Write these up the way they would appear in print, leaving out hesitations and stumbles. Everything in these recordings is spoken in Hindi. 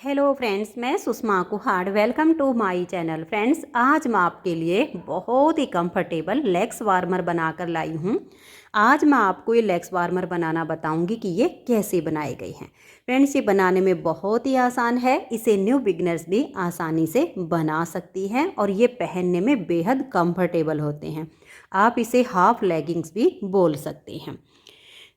हेलो फ्रेंड्स, मैं Sushma Kuhad. Welcome to my channel. Friends, आज मैं आपके लिए बहुत ही कंफर्टेबल लेग्स वार्मर बनाकर लाई हूँ। आज मैं आपको ये लेग्स वार्मर बनाना बताऊंगी कि ये कैसे बनाए गए हैं। फ्रेंड्स, ये बनाने में बहुत ही आसान है। इसे न्यू बिगनर्स भी आसानी से बना सकती हैं और ये पहनने में बेहद कंफर्टेबल होते हैं। आप इसे हाफ लेगिंग्स भी बोल सकते हैं।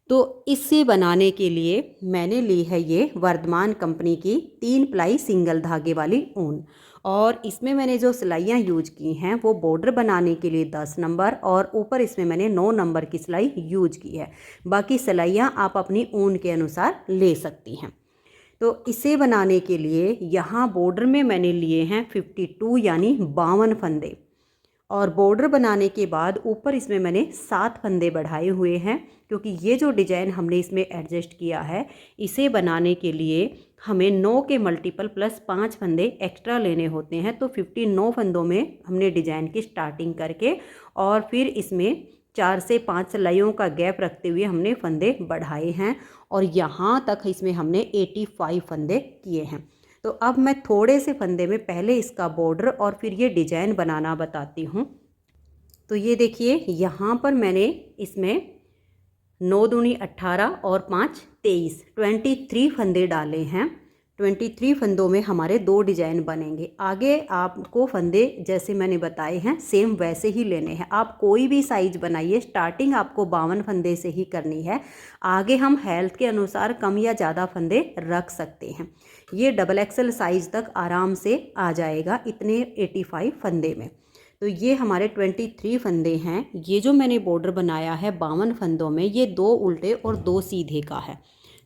तो इसे बनाने के लिए मैंने ली है ये वर्धमान कंपनी की 3 प्लाई सिंगल धागे वाली ऊन। और इसमें मैंने जो सिलाइयाँ यूज की हैं वो बॉर्डर बनाने के लिए 10 नंबर और ऊपर इसमें मैंने 9 नंबर की सिलाई यूज की है। बाकी सिलाइयाँ आप अपनी ऊन के अनुसार ले सकती हैं। तो इसे बनाने के लिए यहाँ बॉर्डर में मैंने लिए हैं 52 यानी 52 फंदे। और बॉर्डर बनाने के बाद ऊपर इसमें मैंने 7 फंदे बढ़ाए हुए हैं, क्योंकि ये जो डिज़ाइन हमने इसमें एडजस्ट किया है इसे बनाने के लिए हमें 9 के मल्टीपल प्लस 5 फंदे एक्स्ट्रा लेने होते हैं। तो 59 फंदों में हमने डिज़ाइन की स्टार्टिंग करके और फिर इसमें 4 से 5 सिलाइयों का गैप रखते हुए हमने फंदे बढ़ाए हैं और यहाँ तक इसमें हमने 85 फंदे किए हैं। तो अब मैं थोड़े से फंदे में पहले इसका बॉर्डर और फिर ये डिजाइन बनाना बताती हूँ। तो ये देखिए, यहाँ पर मैंने इसमें 9 दूनी 18 और 5 23 23 फंदे डाले हैं। 23 फंदों में हमारे 2 डिजाइन बनेंगे। आगे आपको फंदे जैसे मैंने बताए हैं सेम वैसे ही लेने हैं। आप कोई भी साइज बनाइए, स्टार्टिंग आपको 52 फंदे से ही करनी है। आगे हम हेल्थ के अनुसार कम या ज़्यादा फंदे रख सकते हैं। ये डबल एक्सल साइज तक आराम से आ जाएगा इतने 85 फंदे में। तो ये हमारे 23 फंदे हैं। ये जो मैंने बॉर्डर बनाया है 52 फंदों में, ये 2 उल्टे और 2 सीधे का है।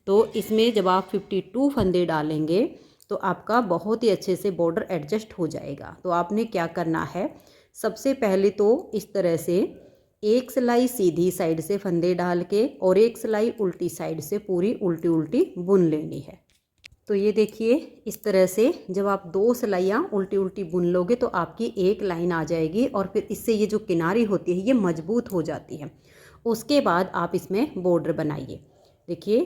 तो इसमें जब आप 52 फंदे डालेंगे तो आपका बहुत ही अच्छे से बॉर्डर एडजस्ट हो जाएगा। तो आपने क्या करना है, सबसे पहले तो इस तरह से एक सिलाई सीधी साइड से फंदे डाल के और एक सिलाई उल्टी साइड से पूरी उल्टी उल्टी बुन लेनी है। तो ये देखिए, इस तरह से जब आप 2 सिलाइयाँ उल्टी उल्टी बुन लोगे तो आपकी एक लाइन आ जाएगी और फिर इससे ये जो किनारी होती है ये मजबूत हो जाती है। उसके बाद आप इसमें बॉर्डर बनाइए। देखिए,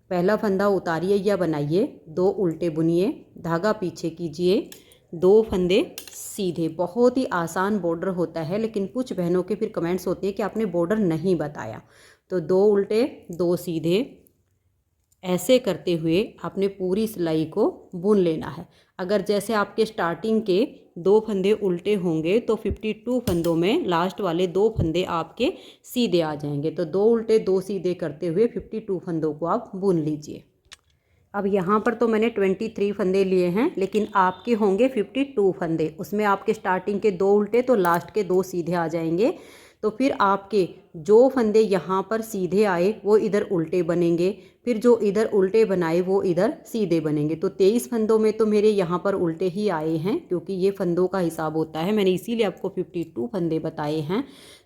पहला फंदा उतारिए या बनाइए, 2 उल्टे बुनिए, धागा पीछे कीजिए, 2 फंदे सीधे। बहुत ही आसान बॉर्डर होता है, लेकिन कुछ बहनों के फिर कमेंट्स होते हैं कि आपने बॉर्डर नहीं बताया। तो 2 उल्टे 2 सीधे ऐसे करते हुए आपने पूरी सिलाई को बुन लेना है। अगर जैसे आपके स्टार्टिंग के 2 फंदे उल्टे होंगे तो 52 फंदों में लास्ट वाले 2 फंदे आपके सीधे आ जाएंगे। तो 2 उल्टे 2 सीधे करते हुए 52 फंदों को आप बुन लीजिए। अब यहाँ पर तो मैंने 23 फंदे लिए हैं, लेकिन आपके होंगे 52 फंदे। उसमें आपके स्टार्टिंग के 2 उल्टे तो लास्ट के 2 सीधे आ जाएंगे। तो फिर आपके जो फंदे यहाँ पर सीधे आए वो इधर उल्टे बनेंगे, फिर जो इधर उल्टे बनाए वो इधर सीधे बनेंगे। तो 23 फंदों में तो मेरे यहाँ पर उल्टे ही आए हैं, क्योंकि ये फंदों का हिसाब होता है। मैंने इसीलिए आपको 52 फंदे बताए हैं।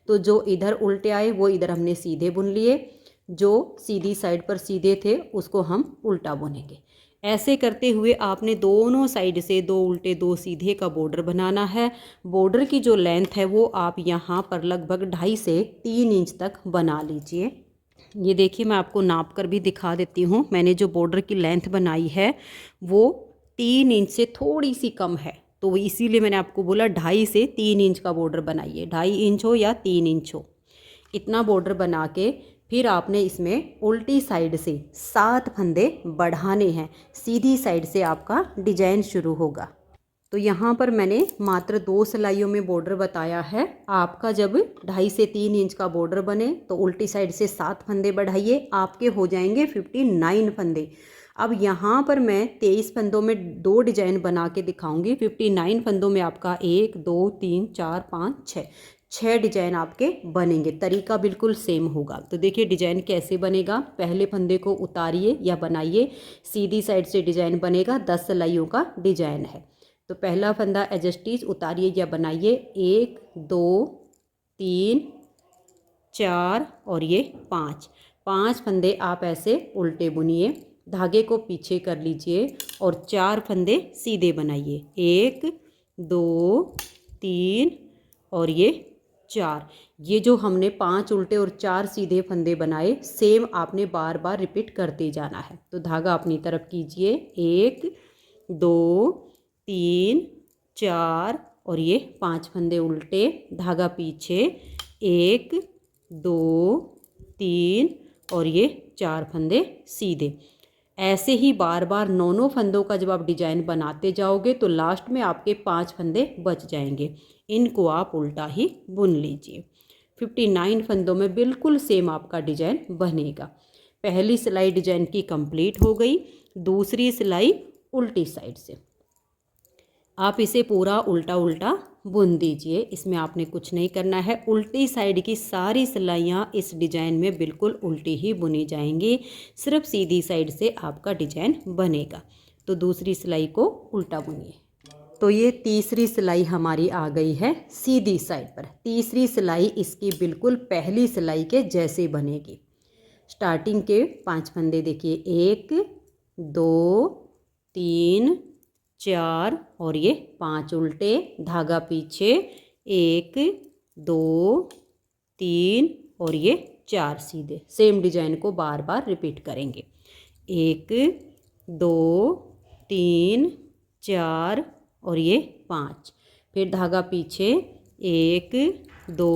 तो जो इधर उल्टे आए वो इधर हमने सीधे बुन लिए, जो सीधी साइड पर सीधे थे उसको हम उल्टा बुनेंगे। ऐसे करते हुए आपने दोनों साइड से 2 उल्टे 2 सीधे का बॉर्डर बनाना है। बॉर्डर की जो लेंथ है वो आप यहाँ पर लगभग 2.5 से 3 इंच तक बना लीजिए। ये देखिए, मैं आपको नाप कर भी दिखा देती हूँ। मैंने जो बॉर्डर की लेंथ बनाई है वो 3 इंच से थोड़ी सी कम है, तो इसीलिए मैंने आपको बोला 2.5 से 3 इंच का बॉर्डर बनाइए। 2.5 इंच हो या 3 इंच हो, इतना बॉर्डर बना के फिर आपने इसमें उल्टी साइड से 7 फंदे बढ़ाने हैं। सीधी साइड से आपका डिजाइन शुरू होगा। तो यहाँ पर मैंने मात्र 2 सिलाइयों में बॉर्डर बताया है। आपका जब 2.5 से 3 इंच का बॉर्डर बने तो उल्टी साइड से 7 फंदे बढ़ाइए, आपके हो जाएंगे 59 फंदे। अब यहाँ पर मैं 23 फंदों में 2 डिजाइन बना के दिखाऊंगी। 59 फंदों में आपका 1 2 3 4 5 6 डिजाइन आपके बनेंगे। तरीका बिल्कुल सेम होगा। तो देखिए डिजाइन कैसे बनेगा। पहले फंदे को उतारिए या बनाइए, सीधी साइड से डिजाइन बनेगा। 10 सिलाइयों का डिजाइन है। तो पहला फंदा एडजस्टीज उतारिए या बनाइए, 1 2 3 4 और ये 5 फंदे आप ऐसे उल्टे बुनिए, धागे को पीछे कर लीजिए और 4 फंदे सीधे बनाइए, 1 2 3 और ये 4। ये जो हमने 5 उल्टे और 4 सीधे फंदे बनाए सेम आपने बार बार रिपीट करते जाना है। तो धागा अपनी तरफ कीजिए, 1 2 3 4 और ये 5 फंदे उल्टे, धागा पीछे, 1 2 3 और ये 4 फंदे सीधे। ऐसे ही बार बार 9 फंदों का जब आप डिजाइन बनाते जाओगे तो लास्ट में आपके 5 फंदे बच जाएंगे। इनको आप उल्टा ही बुन लीजिए। 59 फंदों में बिल्कुल सेम आपका डिजाइन बनेगा। पहली सिलाई डिजाइन की कंप्लीट हो गई। दूसरी सिलाई उल्टी साइड से आप इसे पूरा उल्टा उल्टा बुन दीजिए। इसमें आपने कुछ नहीं करना है। उल्टी साइड की सारी सिलाइयाँ इस डिजाइन में बिल्कुल उल्टी ही बुनी जाएंगी, सिर्फ सीधी साइड से आपका डिजाइन बनेगा। तो दूसरी सिलाई को उल्टा बुनिए। तो ये तीसरी सिलाई हमारी आ गई है सीधी साइड पर। तीसरी सिलाई इसकी बिल्कुल पहली सिलाई के जैसे बनेगी। स्टार्टिंग के 5 फंदे देखिए, 1 2 3 4 और ये 5 उल्टे, धागा पीछे, 1 2 3 और ये 4 सीधे। सेम डिजाइन को बार बार रिपीट करेंगे। 1 2 3 4 और ये 5, फिर धागा पीछे, 1 2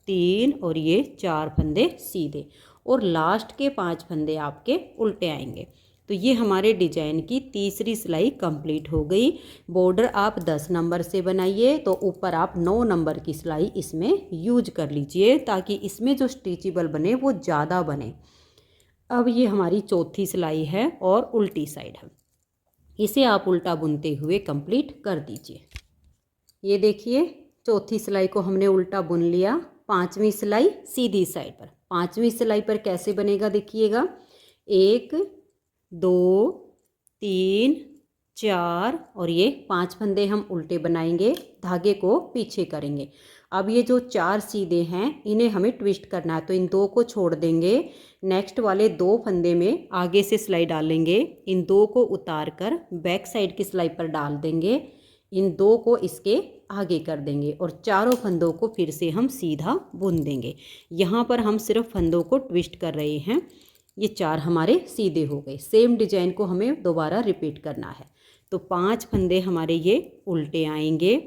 3 और ये 4 फंदे सीधे और लास्ट के 5 फंदे आपके उल्टे आएंगे। तो ये हमारे डिजाइन की तीसरी सिलाई कंप्लीट हो गई। बॉर्डर आप 10 नंबर से बनाइए तो ऊपर आप 9 नंबर की सिलाई इसमें यूज कर लीजिए ताकि इसमें जो स्टिचेबल बने वो ज़्यादा बने। अब ये हमारी चौथी सिलाई है और उल्टी साइड है। इसे आप उल्टा बुनते हुए कंप्लीट कर दीजिए। ये देखिए चौथी सिलाई को हमने उल्टा बुन लिया। पांचवी सिलाई सीधी साइड पर। पांचवी सिलाई पर कैसे बनेगा देखिएगा, 1 2 3 4 और ये 5 फंदे हम उल्टे बनाएंगे, धागे को पीछे करेंगे। अब ये जो 4 सीधे हैं इन्हें हमें ट्विस्ट करना है, तो इन 2 को छोड़ देंगे। नेक्स्ट वाले 2 फंदे में आगे से सिलाई डालेंगे, इन 2 को उतार कर बैक साइड की सिलाई पर डाल देंगे, इन 2 को इसके आगे कर देंगे और चारों फंदों को फिर से हम सीधा बुन देंगे। यहाँ पर हम सिर्फ फंदों को ट्विस्ट कर रहे हैं। ये 4 हमारे सीधे हो गए। सेम डिजाइन को हमें दोबारा रिपीट करना है। तो 5 फंदे हमारे ये उल्टे आएंगे,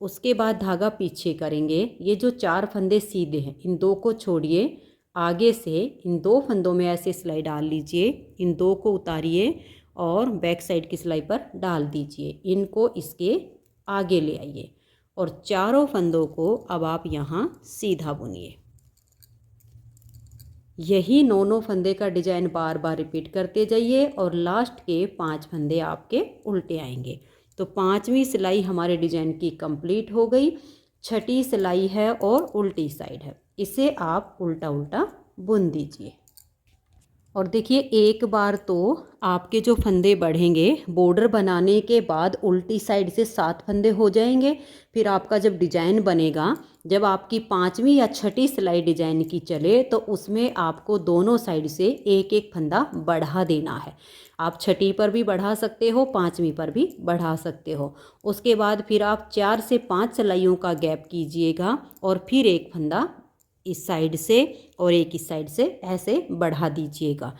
उसके बाद धागा पीछे करेंगे। ये जो 4 फंदे सीधे हैं इन 2 को छोड़िए, आगे से इन 2 फंदों में ऐसे सिलाई डाल लीजिए, इन 2 को उतारिए और बैक साइड की सिलाई पर डाल दीजिए, इनको इसके आगे ले आइए और चारों फंदों को अब आप यहाँ सीधा बुनिए। यही 9 फंदे का डिजाइन बार बार रिपीट करते जाइए और लास्ट के 5 फंदे आपके उल्टे आएंगे। तो 5वीं सिलाई हमारे डिजाइन की कंप्लीट हो गई। छठी सिलाई है और उल्टी साइड है, इसे आप उल्टा उल्टा बुन दीजिए। और देखिए एक बार तो आपके जो फंदे बढ़ेंगे बॉर्डर बनाने के बाद उल्टी साइड से 7 फंदे हो जाएंगे। फिर आपका जब डिजाइन बनेगा, जब आपकी 5वीं या छठी सिलाई डिजाइन की चले तो उसमें आपको दोनों साइड से एक एक फंदा बढ़ा देना है। आप छठी पर भी बढ़ा सकते हो, 5वीं पर भी बढ़ा सकते हो। उसके बाद फिर आप 4 से 5 सिलाइयों का गैप कीजिएगा और फिर एक फंदा इस साइड से और एक इस साइड से ऐसे बढ़ा दीजिएगा।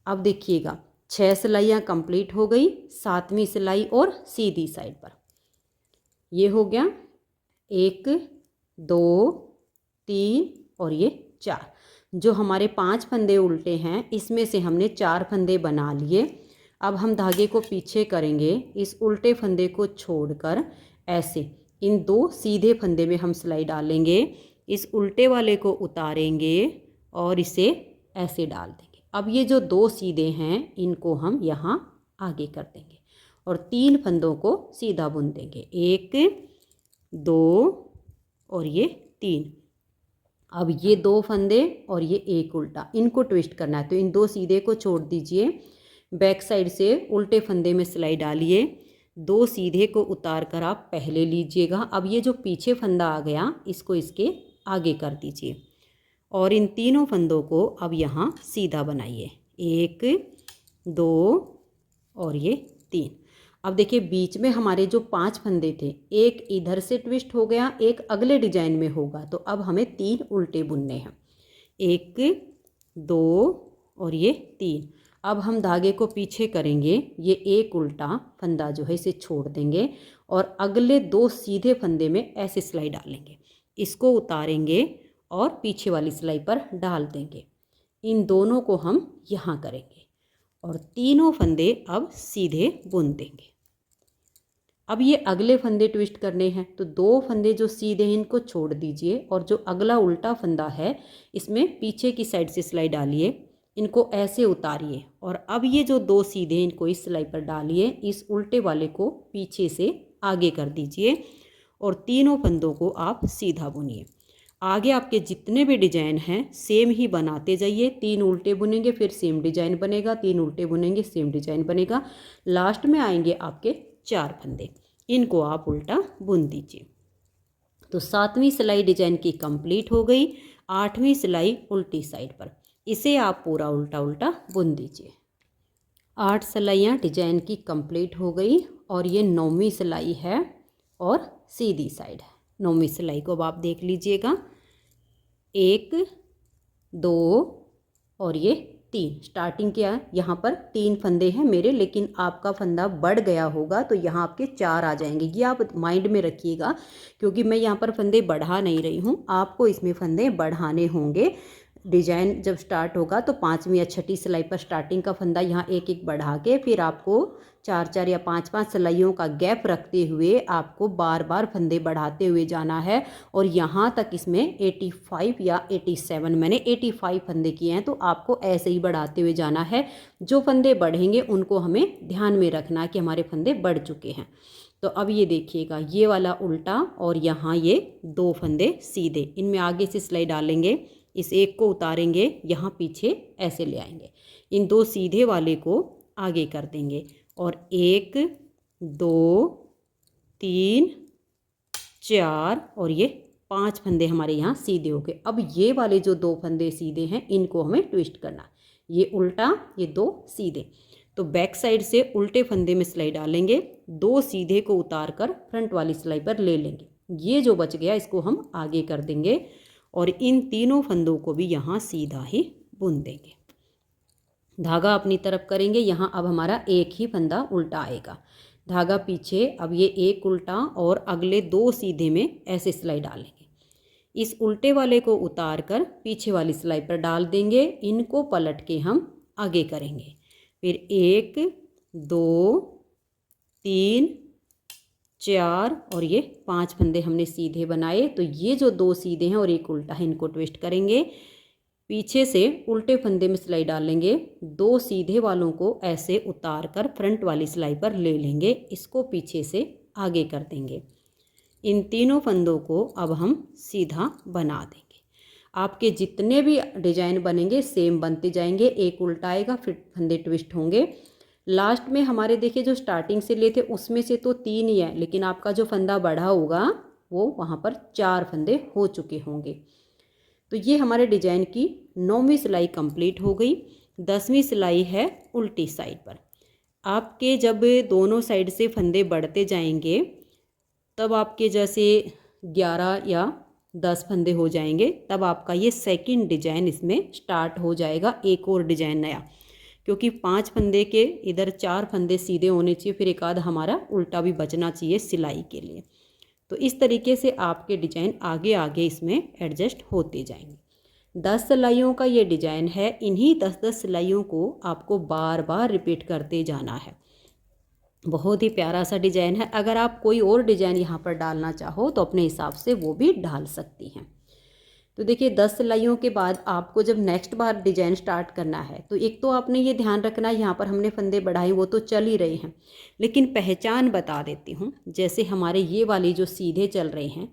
अब देखिएगा 6 सिलाइयाँ कंप्लीट हो गई। 7वीं सिलाई और सीधी साइड पर ये हो गया 1 2 3 और ये 4। जो हमारे 5 फंदे उल्टे हैं इसमें से हमने 4 फंदे बना लिए। अब हम धागे को पीछे करेंगे, इस उल्टे फंदे को छोड़कर ऐसे इन 2 सीधे फंदे में हम सिलाई डालेंगे, इस उल्टे वाले को उतारेंगे और इसे ऐसे डाल देंगे। अब ये जो 2 सीधे हैं इनको हम यहाँ आगे कर देंगे और 3 फंदों को सीधा बुन देंगे, 1 2 और ये 3। अब ये 2 फंदे और ये एक उल्टा, इनको ट्विस्ट करना है, तो इन 2 सीधे को छोड़ दीजिए, बैक साइड से उल्टे फंदे में सिलाई डालिए, 2 सीधे को उतार कर आप पहले लीजिएगा। अब ये जो पीछे फंदा आ गया इसको इसके आगे कर दीजिए और इन तीनों फंदों को अब यहाँ सीधा बनाइए, 1 2 और ये 3। अब देखिए बीच में हमारे जो 5 फंदे थे, एक इधर से ट्विस्ट हो गया, एक अगले डिजाइन में होगा, तो अब हमें 3 उल्टे बुनने हैं, 1 2 और ये 3। अब हम धागे को पीछे करेंगे, ये एक उल्टा फंदा जो है इसे छोड़ देंगे और अगले 2 सीधे फंदे में ऐसे सिलाई डालेंगे, इसको उतारेंगे और पीछे वाली सिलाई पर डाल देंगे। इन दोनों को हम यहाँ करेंगे और तीनों फंदे अब सीधे बुन देंगे। अब ये अगले फंदे ट्विस्ट करने हैं, तो 2 फंदे जो सीधे हैं इनको छोड़ दीजिए और जो अगला उल्टा फंदा है इसमें पीछे की साइड से सिलाई डालिए, इनको ऐसे उतारिए और अब ये जो 2 सीधे हैं इनको इस सिलाई पर डालिए, इस उल्टे वाले को पीछे से आगे कर दीजिए और तीनों फंदों को आप सीधा बुनिए। आगे आपके जितने भी डिजाइन हैं सेम ही बनाते जाइए। 3 उल्टे बुनेंगे फिर सेम डिजाइन बनेगा, 3 उल्टे बुनेंगे सेम डिजाइन बनेगा, लास्ट में आएंगे आपके 4 फंदे, इनको आप उल्टा बुन दीजिए। तो 7वीं सिलाई डिजाइन की कंप्लीट हो गई। 8वीं सिलाई उल्टी साइड पर, इसे आप पूरा उल्टा उल्टा बुन दीजिए। 8 सिलाइयाँ डिजाइन की कंप्लीट हो गई और ये 9वीं सिलाई है और सीधी साइड है। 9वीं सिलाई को अब आप देख लीजिएगा, 1 2 और ये 3। स्टार्टिंग क्या है, यहाँ पर 3 फंदे हैं मेरे, लेकिन आपका फंदा बढ़ गया होगा तो यहाँ आपके 4 आ जाएंगे। ये आप माइंड में रखिएगा क्योंकि मैं यहाँ पर फंदे बढ़ा नहीं रही हूँ, आपको इसमें फंदे बढ़ाने होंगे। डिजाइन जब स्टार्ट होगा तो 5वीं या 6ठी सिलाई पर स्टार्टिंग का फंदा यहाँ एक एक बढ़ा के फिर आपको 4 या 5 सिलाइयों का गैप रखते हुए आपको बार बार फंदे बढ़ाते हुए जाना है और यहाँ तक इसमें 85 या 87, मैंने 85 फंदे किए हैं, तो आपको ऐसे ही बढ़ाते हुए जाना है। जो फंदे बढ़ेंगे उनको हमें ध्यान में रखना कि हमारे फंदे बढ़ चुके हैं। तो अब ये देखिएगा, ये वाला उल्टा और यहाँ ये 2 फंदे सीधे, इनमें आगे से सिलाई डालेंगे, इस एक को उतारेंगे, यहाँ पीछे ऐसे ले आएंगे, इन 2 सीधे वाले को आगे कर देंगे और 1 2 3 4 और ये 5 फंदे हमारे यहाँ सीधे हो गए। अब ये वाले जो 2 फंदे सीधे हैं इनको हमें ट्विस्ट करना, ये उल्टा ये 2 सीधे। तो बैक साइड से उल्टे फंदे में सिलाई डालेंगे, 2 सीधे को उतार कर फ्रंट वाली सिलाई पर ले लेंगे, ये जो बच गया इसको हम आगे कर देंगे और इन तीनों फंदों को भी यहाँ सीधा ही बुन देंगे। धागा अपनी तरफ करेंगे, यहाँ अब हमारा एक ही फंदा उल्टा आएगा, धागा पीछे, अब ये एक उल्टा और अगले 2 सीधे में ऐसे सिलाई डालेंगे, इस उल्टे वाले को उतार कर पीछे वाली सिलाई पर डाल देंगे, इनको पलट के हम आगे करेंगे, फिर 1 2 3 4 और ये 5 फंदे हमने सीधे बनाए। तो ये जो 2 सीधे हैं और एक उल्टा है इनको ट्विस्ट करेंगे, पीछे से उल्टे फंदे में सिलाई डालेंगे, 2 सीधे वालों को ऐसे उतार कर फ्रंट वाली सिलाई पर ले लेंगे, इसको पीछे से आगे कर देंगे। इन तीनों फंदों को अब हम सीधा बना देंगे। आपके जितने भी डिजाइन बनेंगे सेम बनते जाएंगे, एक उल्टा आएगा फिर फंदे ट्विस्ट होंगे। लास्ट में हमारे देखिए जो स्टार्टिंग से लिए थे उसमें से तो 3 ही है, लेकिन आपका जो फंदा बढ़ा होगा वो वहाँ पर 4 फंदे हो चुके होंगे। तो ये हमारे डिजाइन की 9वीं सिलाई कंप्लीट हो गई। 10वीं सिलाई है उल्टी साइड पर। आपके जब दोनों साइड से फंदे बढ़ते जाएंगे तब आपके जैसे 11 या 10 फंदे हो जाएंगे, तब आपका ये सेकंड डिजाइन इसमें स्टार्ट हो जाएगा, एक और डिजाइन नया, क्योंकि 5 फंदे के इधर 4 फंदे सीधे होने चाहिए, फिर एक आध हमारा उल्टा भी बचना चाहिए सिलाई के लिए। तो इस तरीके से आपके डिजाइन आगे आगे इसमें एडजस्ट होते जाएंगे। 10 सिलाइयों का ये डिजाइन है, इन्हीं 10-10 सिलाइयों को आपको बार बार रिपीट करते जाना है। बहुत ही प्यारा सा डिजाइन है। अगर आप कोई और डिजाइन यहाँ पर डालना चाहो तो अपने हिसाब से वो भी डाल सकती हैं। तो देखिए 10 सिलाइयों के बाद आपको जब नेक्स्ट बार डिजाइन स्टार्ट करना है तो एक तो आपने ये ध्यान रखना है, यहाँ पर हमने फंदे बढ़ाए वो तो चल ही रहे हैं, लेकिन पहचान बता देती हूँ। जैसे हमारे ये वाली जो सीधे चल रहे हैं,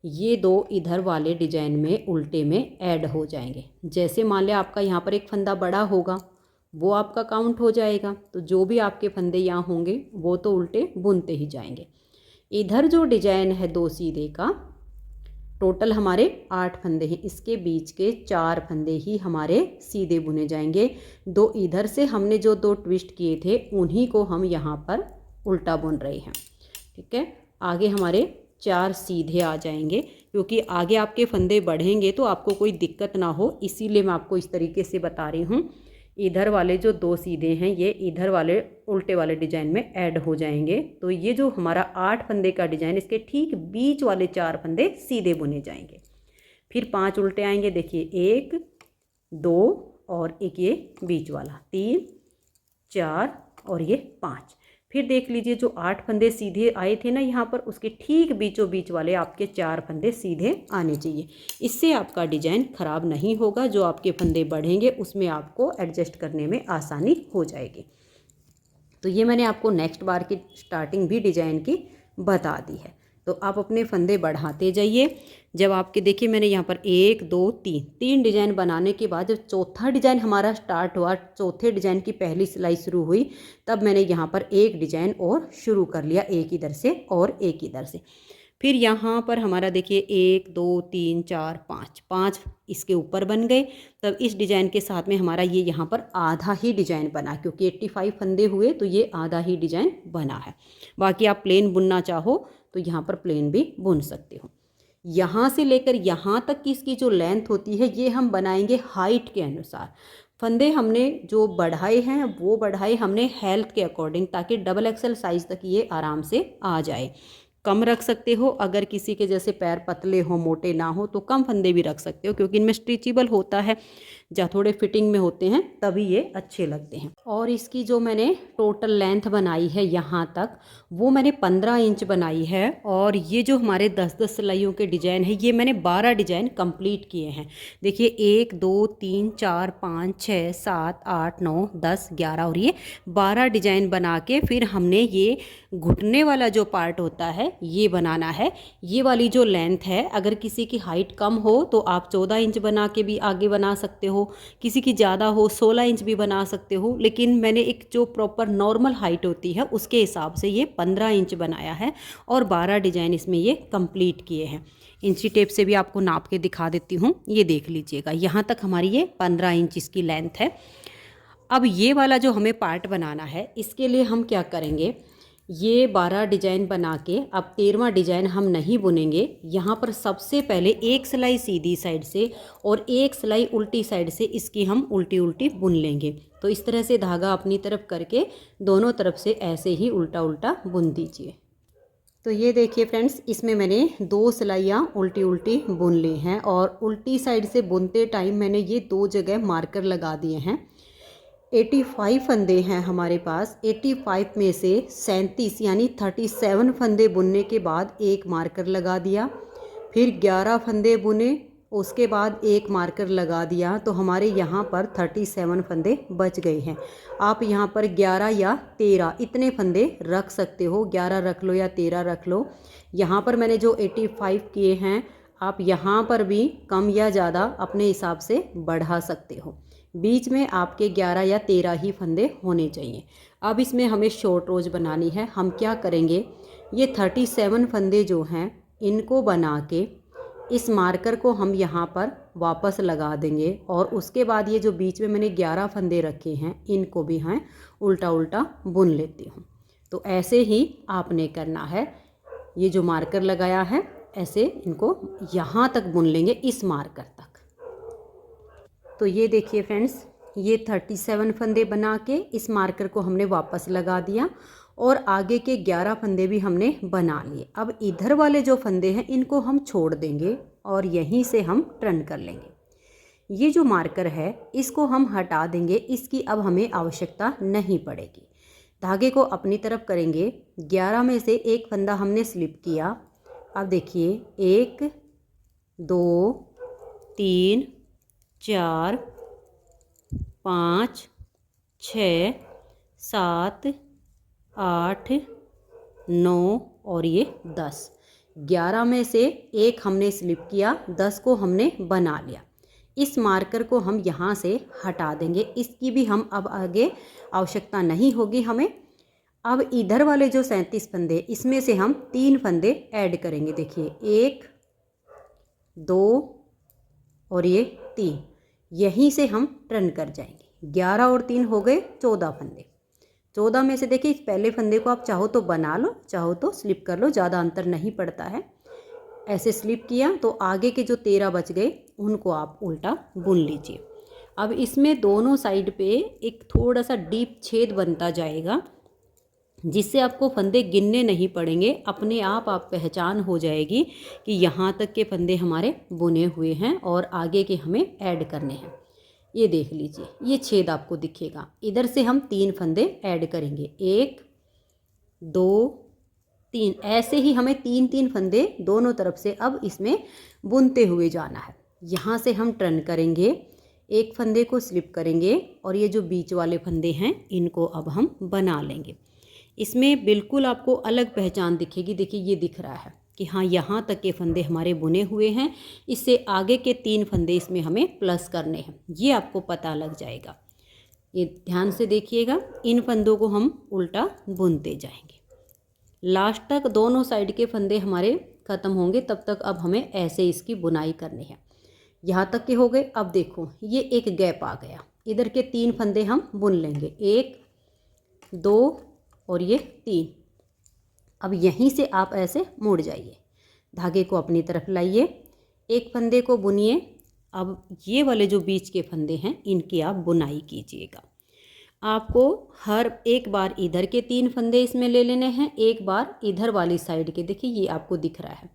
ये 2 इधर वाले डिजाइन में उल्टे में ऐड हो जाएंगे। जैसे मान लिया आपका यहाँ पर एक फंदा बड़ा होगा, वो आपका काउंट हो जाएगा, तो जो भी आपके फंदे यहाँ होंगे वो तो उल्टे बुनते ही जाएंगे। इधर जो डिजाइन है 2 सीधे का, टोटल हमारे 8 फंदे हैं, इसके बीच के 4 फंदे ही हमारे सीधे बुने जाएंगे। 2 इधर से हमने जो 2 ट्विस्ट किए थे उन्हीं को हम यहाँ पर उल्टा बुन रहे हैं। ठीक है, आगे हमारे 4 सीधे आ जाएंगे, क्योंकि आगे आपके फंदे बढ़ेंगे तो आपको कोई दिक्कत ना हो, इसीलिए मैं आपको इस तरीके से बता रही हूँ। इधर वाले जो 2 सीधे हैं ये इधर वाले उल्टे वाले डिजाइन में ऐड हो जाएंगे। तो ये जो हमारा 8 फंदे का डिजाइन, इसके ठीक बीच वाले 4 फंदे सीधे बुने जाएंगे। फिर 5 उल्टे आएंगे, देखिए 1 2 और एक ये बीच वाला 3 4 और ये 5। फिर देख लीजिए जो 8 फंदे सीधे आए थे ना यहाँ पर, उसके ठीक बीचों बीच वाले आपके 4 फंदे सीधे आने चाहिए। इससे आपका डिजाइन ख़राब नहीं होगा। जो आपके फंदे बढ़ेंगे उसमें आपको एडजस्ट करने में आसानी हो जाएगी। तो ये मैंने आपको नेक्स्ट बार की स्टार्टिंग भी डिजाइन की बता दी है। तो आप अपने फंदे बढ़ाते जाइए। जब आपके देखिए मैंने यहाँ पर 1 2 3 डिजाइन बनाने के बाद जब चौथा डिजाइन हमारा स्टार्ट हुआ, चौथे डिजाइन की पहली सिलाई शुरू हुई, तब मैंने यहाँ पर एक डिजाइन और शुरू कर लिया, एक इधर से और एक इधर से। फिर यहाँ पर हमारा देखिए 1 2 3 4 5 इसके ऊपर बन गए। तब इस डिजाइन के साथ में हमारा ये यहाँ पर आधा ही डिजाइन बना, क्योंकि 85 फंदे हुए तो ये आधा ही डिजाइन बना है। बाकी आप प्लेन बुनना चाहो तो यहाँ पर प्लेन भी बुन सकते हो। यहाँ से लेकर यहाँ तक की इसकी जो लेंथ होती है ये हम बनाएंगे हाइट के अनुसार। फंदे हमने जो बढ़ाए हैं वो बढ़ाए हमने हेल्थ के अकॉर्डिंग, ताकि डबल एक्सल साइज तक ये आराम से आ जाए। कम रख सकते हो, अगर किसी के जैसे पैर पतले हो, मोटे ना हो, तो कम फंदे भी रख सकते हो, क्योंकि इनमें स्ट्रेचेबल होता है। जहाँ थोड़े फिटिंग में होते हैं तभी ये अच्छे लगते हैं। और इसकी जो मैंने टोटल लेंथ बनाई है यहाँ तक, वो मैंने 15 इंच बनाई है। और ये जो हमारे 10-10 सिलाइयों के डिजाइन है, ये मैंने 12 डिजाइन कंप्लीट किए हैं। देखिए 1 2 3 4 5 6 7 8 9 10 11 और ये 12 डिजाइन बना के फिर हमने ये घुटने वाला जो पार्ट होता है ये बनाना है। ये वाली जो लेंथ है, अगर किसी की हाइट कम हो तो आप 14 इंच बना के भी आगे बना सकते हो, किसी की ज़्यादा हो 16 इंच भी बना सकते हो। लेकिन मैंने एक जो प्रॉपर नॉर्मल हाइट होती है उसके हिसाब से ये 15 इंच बनाया है और 12 डिजाइन इसमें ये कंप्लीट किए हैं। इंची टेप से भी आपको नाप के दिखा देती हूँ, ये देख लीजिएगा। यहाँ तक हमारी ये 15 इंच इसकी लेंथ है। अब ये वाला जो हमें पार्ट बनाना है, इसके लिए हम क्या करेंगे, ये 12 डिजाइन बना के अब 13वां डिजाइन हम नहीं बुनेंगे। यहाँ पर सबसे पहले एक सिलाई सीधी साइड से और एक सिलाई उल्टी साइड से इसकी हम उल्टी उल्टी बुन लेंगे। तो इस तरह से धागा अपनी तरफ करके दोनों तरफ से ऐसे ही उल्टा उल्टा बुन दीजिए। तो ये देखिए फ्रेंड्स, इसमें मैंने 2 सिलाइयाँ उल्टी उल्टी बुन ली हैं और उल्टी साइड से बुनते टाइम मैंने ये 2 जगह मार्कर लगा दिए हैं। 85 फंदे हैं हमारे पास। 85 में से 37 यानी 37 फंदे बुनने के बाद एक मार्कर लगा दिया। फिर 11 फंदे बुने, उसके बाद एक मार्कर लगा दिया। तो हमारे यहाँ पर 37 फंदे बच गए हैं। आप यहाँ पर 11 या 13 इतने फंदे रख सकते हो, 11 रख लो या 13 रख लो। यहाँ पर मैंने जो 85 किए हैं, आप यहाँ पर भी कम या ज़्यादा अपने हिसाब से बढ़ा सकते हो। बीच में आपके 11 या 13 ही फंदे होने चाहिए। अब इसमें हमें शॉर्ट रोज बनानी है। हम क्या करेंगे, ये 37 फंदे जो हैं इनको बना के इस मार्कर को हम यहाँ पर वापस लगा देंगे और उसके बाद ये जो बीच में मैंने 11 फंदे रखे हैं इनको भी हैं उल्टा उल्टा बुन लेती हूँ। तो ऐसे ही आपने करना है। ये जो मार्कर लगाया है ऐसे इनको यहाँ तक बुन लेंगे, इस मार्कर तक। तो ये देखिए फ्रेंड्स, ये 37 फंदे बना के इस मार्कर को हमने वापस लगा दिया और आगे के 11 फंदे भी हमने बना लिए। अब इधर वाले जो फंदे हैं इनको हम छोड़ देंगे और यहीं से हम टर्न कर लेंगे। ये जो मार्कर है इसको हम हटा देंगे, इसकी अब हमें आवश्यकता नहीं पड़ेगी। धागे को अपनी तरफ करेंगे। 11 में से एक फंदा हमने स्लिप किया। अब देखिए 1 2 3 4 5 6 7 8 9 और ये 10। 11 में से एक हमने स्लिप किया, 10 को हमने बना लिया। इस मार्कर को हम यहाँ से हटा देंगे, इसकी भी हम अब आगे आवश्यकता नहीं होगी हमें। अब इधर वाले जो 37 फंदे, इसमें से हम 3 फंदे ऐड करेंगे। देखिए 1 2 और ये 3, यहीं से हम टर्न कर जाएंगे। 11 और 3 हो गए 14 फंदे। 14 में से देखिए इस पहले फंदे को आप चाहो तो बना लो, चाहो तो स्लिप कर लो, ज़्यादा अंतर नहीं पड़ता है। ऐसे स्लिप किया तो आगे के जो 13 बच गए उनको आप उल्टा बुन लीजिए। अब इसमें दोनों साइड पे एक थोड़ा सा डीप छेद बनता जाएगा, जिससे आपको फंदे गिनने नहीं पड़ेंगे। अपने आप पहचान हो जाएगी कि यहाँ तक के फंदे हमारे बुने हुए हैं और आगे के हमें ऐड करने हैं। ये देख लीजिए, ये छेद आपको दिखेगा। इधर से हम 3 फंदे ऐड करेंगे, 1 2 3, ऐसे ही हमें 3 फंदे दोनों तरफ से अब इसमें बुनते हुए जाना है। यहाँ से हम टर्न करेंगे, एक फंदे को स्लिप करेंगे और ये जो बीच वाले फंदे हैं इनको अब हम बना लेंगे। इसमें बिल्कुल आपको अलग पहचान दिखेगी। देखिए ये दिख रहा है कि हाँ यहाँ तक के फंदे हमारे बुने हुए हैं, इससे आगे के 3 फंदे इसमें हमें प्लस करने हैं, ये आपको पता लग जाएगा। ये ध्यान से देखिएगा, इन फंदों को हम उल्टा बुनते जाएंगे लास्ट तक। दोनों साइड के फंदे हमारे ख़त्म होंगे, तब तक अब हमें ऐसे इसकी बुनाई करनी है। यहाँ तक के हो गए। अब देखो ये एक गैप आ गया, इधर के 3 फंदे हम बुन लेंगे, 1 2 और ये 3। अब यहीं से आप ऐसे मुड़ जाइए, धागे को अपनी तरफ लाइए, एक फंदे को बुनिए। अब ये वाले जो बीच के फंदे हैं इनकी आप बुनाई कीजिएगा। आपको हर एक बार इधर के 3 फंदे इसमें ले लेने हैं, एक बार इधर वाली साइड के, देखिए ये आपको दिख रहा है,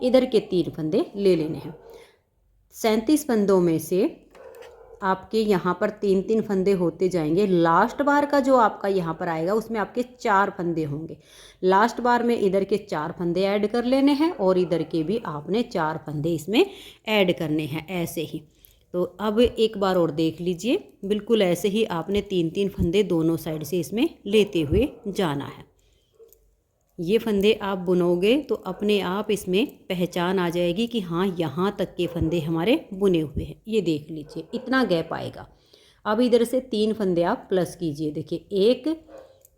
इधर के 3 फंदे ले लेने हैं। 37 फंदों में से आपके यहाँ पर 3 फंदे होते जाएंगे। लास्ट बार का जो आपका यहाँ पर आएगा उसमें आपके 4 फंदे होंगे। लास्ट बार में इधर के 4 फंदे ऐड कर लेने हैं और इधर के भी आपने 4 फंदे इसमें ऐड करने हैं, ऐसे ही। तो अब एक बार और देख लीजिए, बिल्कुल ऐसे ही आपने 3 फंदे दोनों साइड से इसमें लेते हुए जाना है। ये फंदे आप बुनोगे तो अपने आप इसमें पहचान आ जाएगी कि हाँ यहाँ तक के फंदे हमारे बुने हुए हैं। ये देख लीजिए, इतना गैप आएगा। अब इधर से 3 फंदे आप प्लस कीजिए, देखिए 1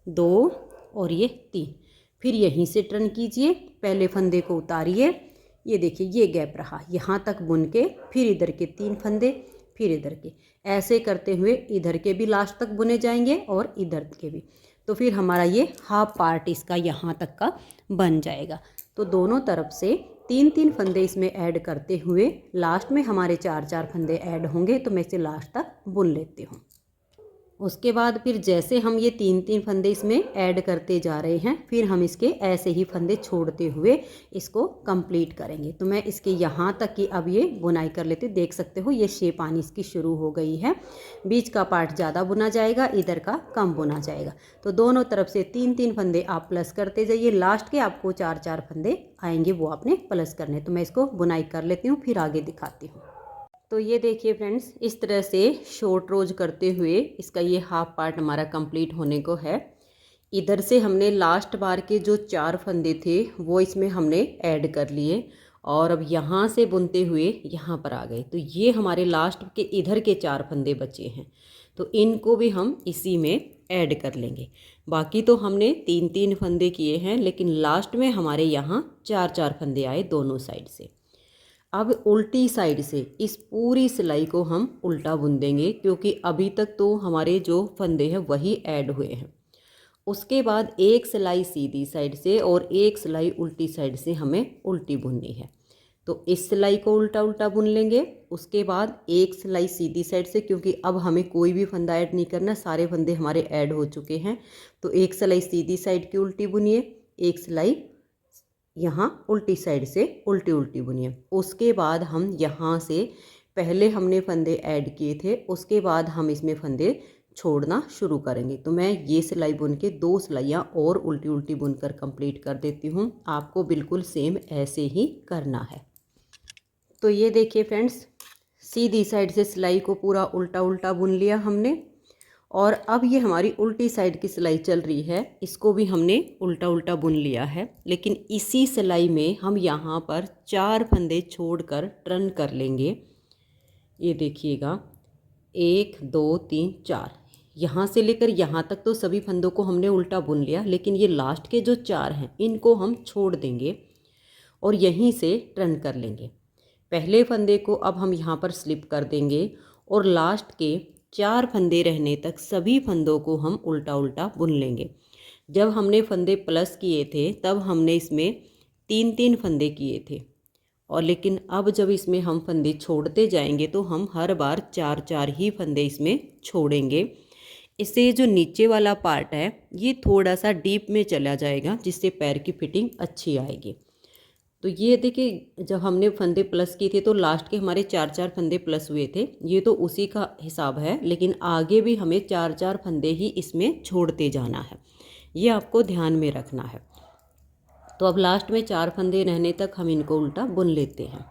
2 और ये 3। फिर यहीं से टर्न कीजिए, पहले फंदे को उतारिए, ये देखिए ये गैप रहा, यहाँ तक बुन के फिर इधर के 3 फंदे, फिर इधर के, ऐसे करते हुए इधर के भी लास्ट तक बुने जाएंगे और इधर के भी। तो फिर हमारा ये हाफ पार्ट इसका यहाँ तक का बन जाएगा। तो दोनों तरफ से 3 फंदे इसमें ऐड करते हुए लास्ट में हमारे 4 फंदे ऐड होंगे। तो मैं इसे लास्ट तक बुन लेती हूँ। उसके बाद फिर जैसे हम ये 3 फंदे इसमें ऐड करते जा रहे हैं, फिर हम इसके ऐसे ही फंदे छोड़ते हुए इसको कंप्लीट करेंगे। तो मैं इसके यहाँ तक की अब ये बुनाई कर लेती हूँ। देख सकते हो ये शेप आनी इसकी शुरू हो गई है। बीच का पार्ट ज़्यादा बुना जाएगा, इधर का कम बुना जाएगा। तो दोनों तरफ से 3 फंदे आप प्लस करते जाइए, लास्ट के आपको 4 फंदे आएंगे, वो आपने प्लस करने। तो मैं इसको बुनाई कर लेती हूँ, फिर आगे दिखाती हूँ। तो ये देखिए फ्रेंड्स, इस तरह से शॉर्ट रोज करते हुए इसका ये हाफ पार्ट हमारा कंप्लीट होने को है। इधर से हमने लास्ट बार के जो 4 फंदे थे वो इसमें हमने ऐड कर लिए और अब यहाँ से बुनते हुए यहाँ पर आ गए। तो ये हमारे लास्ट के इधर के 4 फंदे बचे हैं, तो इनको भी हम इसी में ऐड कर लेंगे। बाकी तो हमने 3 फंदे किए हैं, लेकिन लास्ट में हमारे यहाँ 4 फंदे आए दोनों साइड से। अब उल्टी साइड से इस पूरी सिलाई को हम उल्टा बुन देंगे, क्योंकि अभी तक तो हमारे जो फंदे हैं वही ऐड हुए हैं। उसके बाद एक सिलाई सीधी साइड से और एक सिलाई उल्टी साइड से हमें उल्टी बुननी है। तो इस सिलाई को उल्टा उल्टा बुन लेंगे। उसके बाद एक सिलाई सीधी साइड से, क्योंकि अब हमें कोई भी फंदा ऐड नहीं करना, सारे फंदे हमारे ऐड हो चुके हैं। तो एक सिलाई सीधी साइड की उल्टी बुनिए, एक सिलाई यहाँ उल्टी साइड से उल्टी उल्टी बुनिए। उसके बाद हम यहाँ से पहले हमने फंदे ऐड किए थे, उसके बाद हम इसमें फंदे छोड़ना शुरू करेंगे। तो मैं ये सिलाई बुन के 2 सिलाइयाँ और उल्टी उल्टी बुनकर कंप्लीट कर देती हूँ। आपको बिल्कुल सेम ऐसे ही करना है। तो ये देखिए फ्रेंड्स, सीधी साइड से सिलाई को पूरा उल्टा उल्टा बुन लिया हमने, और अब ये हमारी उल्टी साइड की सिलाई चल रही है, इसको भी हमने उल्टा उल्टा बुन लिया है। लेकिन इसी सिलाई में हम यहाँ पर 4 फंदे छोड़कर टर्न कर लेंगे। ये देखिएगा 1 2 3 4, यहाँ से लेकर यहाँ तक तो सभी फंदों को हमने उल्टा बुन लिया, लेकिन ये लास्ट के जो 4 हैं इनको हम छोड़ देंगे और यहीं से टर्न कर लेंगे। पहले फंदे को अब हम यहाँ पर स्लिप कर देंगे और लास्ट के 4 फंदे रहने तक सभी फंदों को हम उल्टा उल्टा बुन लेंगे। जब हमने फंदे प्लस किए थे तब हमने इसमें 3 फंदे किए थे और लेकिन अब जब इसमें हम फंदे छोड़ते जाएंगे तो हम हर बार 4-4 ही फंदे इसमें छोड़ेंगे। इससे जो नीचे वाला पार्ट है ये थोड़ा सा डीप में चला जाएगा, जिससे पैर की फिटिंग अच्छी आएगी। तो ये देखिए, जब हमने फंदे प्लस किए थे तो लास्ट के हमारे 4-4 फंदे प्लस हुए थे, ये तो उसी का हिसाब है, लेकिन आगे भी हमें 4-4 फंदे ही इसमें छोड़ते जाना है, ये आपको ध्यान में रखना है। तो अब लास्ट में 4 फंदे रहने तक हम इनको उल्टा बुन लेते हैं।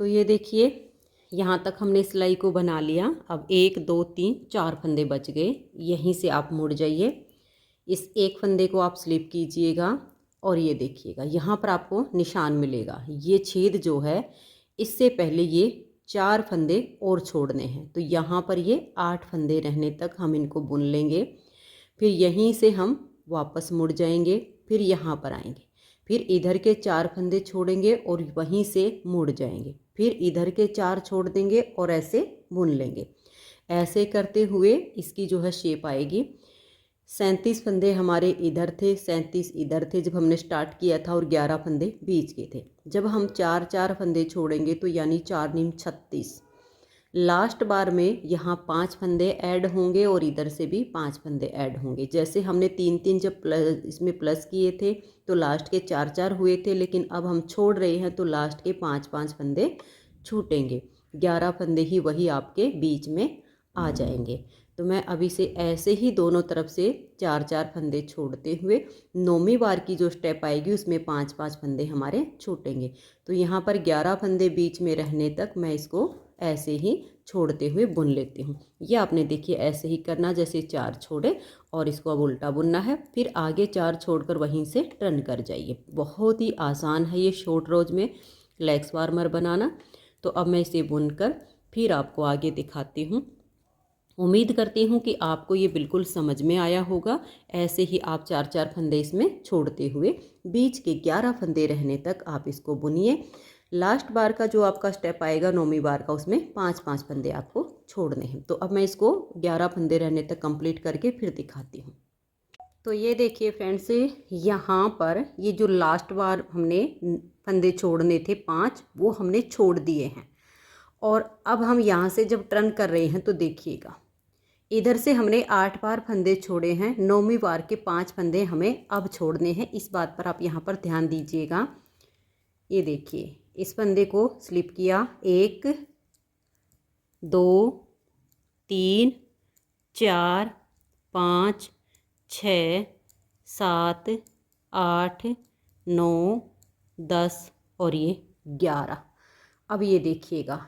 तो ये देखिए, यहाँ तक हमने सिलाई को बना लिया। अब 1 2 3 4 फंदे बच गए, यहीं से आप मुड़ जाइए, इस एक फंदे को आप स्लिप कीजिएगा और ये देखिएगा यहाँ पर आपको निशान मिलेगा। ये छेद जो है, इससे पहले ये 4 फंदे और छोड़ने हैं, तो यहाँ पर ये 8 फंदे रहने तक हम इनको बुन लेंगे। फिर यहीं से हम वापस मुड़ जाएंगे, फिर यहाँ पर आएंगे, फिर इधर के 4 फंदे छोड़ेंगे और वहीं से मुड़ जाएंगे, फिर इधर के 4 छोड़ देंगे और ऐसे बुन लेंगे। ऐसे करते हुए इसकी जो है शेप आएगी। 37 फंदे हमारे इधर थे, 37 इधर थे जब हमने स्टार्ट किया था, और 11 फंदे बीच के थे। जब हम 4-4 फंदे छोड़ेंगे तो यानी 4 नीम 36, लास्ट बार में यहाँ 5 फंदे ऐड होंगे और इधर से भी 5 फंदे ऐड होंगे। जैसे हमने 3-3 जब प्लस इसमें प्लस किए थे तो लास्ट के 4-4 हुए थे, लेकिन अब हम छोड़ रहे हैं तो लास्ट के 5-5 फंदे छूटेंगे। 11 फंदे ही वही आपके बीच में आ जाएंगे। तो मैं अभी से ऐसे ही दोनों तरफ से 4-4 फंदे छोड़ते हुए 9वीं बार की जो स्टेप आएगी उसमें 5-5 फंदे हमारे छूटेंगे। तो यहाँ पर 11 फंदे बीच में रहने तक मैं इसको ऐसे ही छोड़ते हुए बुन लेती हूँ। ये आपने देखिए ऐसे ही करना, जैसे 4 छोड़े और इसको अब उल्टा बुनना है, फिर आगे 4 छोड़कर वहीं से टर्न कर जाइए। बहुत ही आसान है ये शॉर्ट रोज में लेग्स वार्मर बनाना। तो अब मैं इसे बुनकर फिर आपको आगे दिखाती हूँ। उम्मीद करती हूँ कि आपको ये बिल्कुल समझ में आया होगा। ऐसे ही आप 4-4 फंदे इसमें छोड़ते हुए बीच के 11 फंदे रहने तक आप इसको बुनिए। लास्ट बार का जो आपका स्टेप आएगा 9वीं बार का, उसमें 5-5 फंदे आपको छोड़ने हैं। तो अब मैं इसको 11 फंदे रहने तक कंप्लीट करके फिर दिखाती हूँ। तो ये देखिए फ्रेंड्स, यहाँ पर ये जो लास्ट बार हमने फंदे छोड़ने थे 5, वो हमने छोड़ दिए हैं। और अब हम यहाँ से जब टर्न कर रहे हैं तो देखिएगा, इधर से हमने 8 बार फंदे छोड़े हैं, 9वीं बार के 5 फंदे हमें अब छोड़ने हैं। इस बात पर आप यहाँ पर ध्यान दीजिएगा। ये देखिए, इस फंदे को स्लिप किया, 1 2 3 4 5 6 7 8 9 10 और ये 11। अब ये देखिएगा,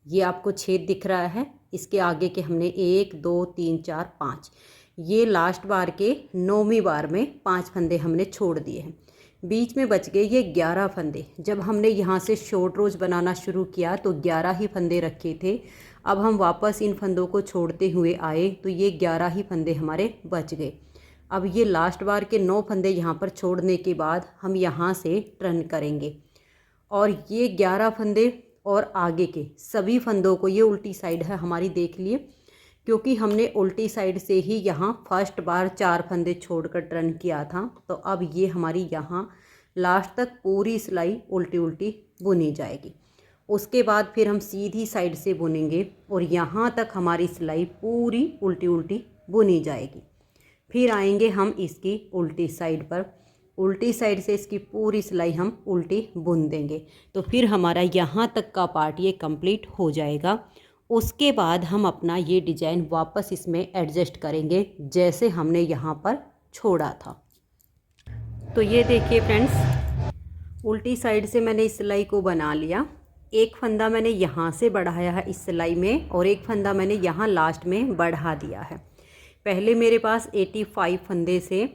ये आपको छेद दिख रहा है, इसके आगे के हमने 1 2 3 4 5, ये लास्ट बार के 9वीं बार में 5 फंदे हमने छोड़ दिए हैं। बीच में बच गए ये 11 फंदे। जब हमने यहाँ से शॉर्ट रोज बनाना शुरू किया तो 11 ही फंदे रखे थे। अब हम वापस इन फंदों को छोड़ते हुए आए तो ये 11 ही फंदे हमारे बच गए। अब ये लास्ट बार के 9 फंदे यहाँ पर छोड़ने के बाद हम यहाँ से टर्न करेंगे और ये 11 फंदे और आगे के सभी फंदों को, ये उल्टी साइड है हमारी, देख लिए, क्योंकि हमने उल्टी साइड से ही यहाँ फर्स्ट बार 4 फंदे छोड़कर टर्न किया था। तो अब ये हमारी यहाँ लास्ट तक पूरी सिलाई उल्टी उल्टी बुनी जाएगी। उसके बाद फिर हम सीधी साइड से बुनेंगे और यहाँ तक हमारी सिलाई पूरी उल्टी उल्टी बुनी जाएगी। फिर आएंगे हम इसकी उल्टी साइड पर, उल्टी साइड से इसकी पूरी सिलाई हम उल्टी बुन देंगे। तो फिर हमारा यहाँ तक का पार्ट ये कंप्लीट हो जाएगा। उसके बाद हम अपना ये डिज़ाइन वापस इसमें एडजस्ट करेंगे जैसे हमने यहाँ पर छोड़ा था। तो ये देखिए फ्रेंड्स, उल्टी साइड से मैंने इस सिलाई को बना लिया। एक फंदा मैंने यहाँ से बढ़ाया है इस सिलाई में और एक फंदा मैंने यहाँ लास्ट में बढ़ा दिया है। पहले मेरे पास 85 फंदे से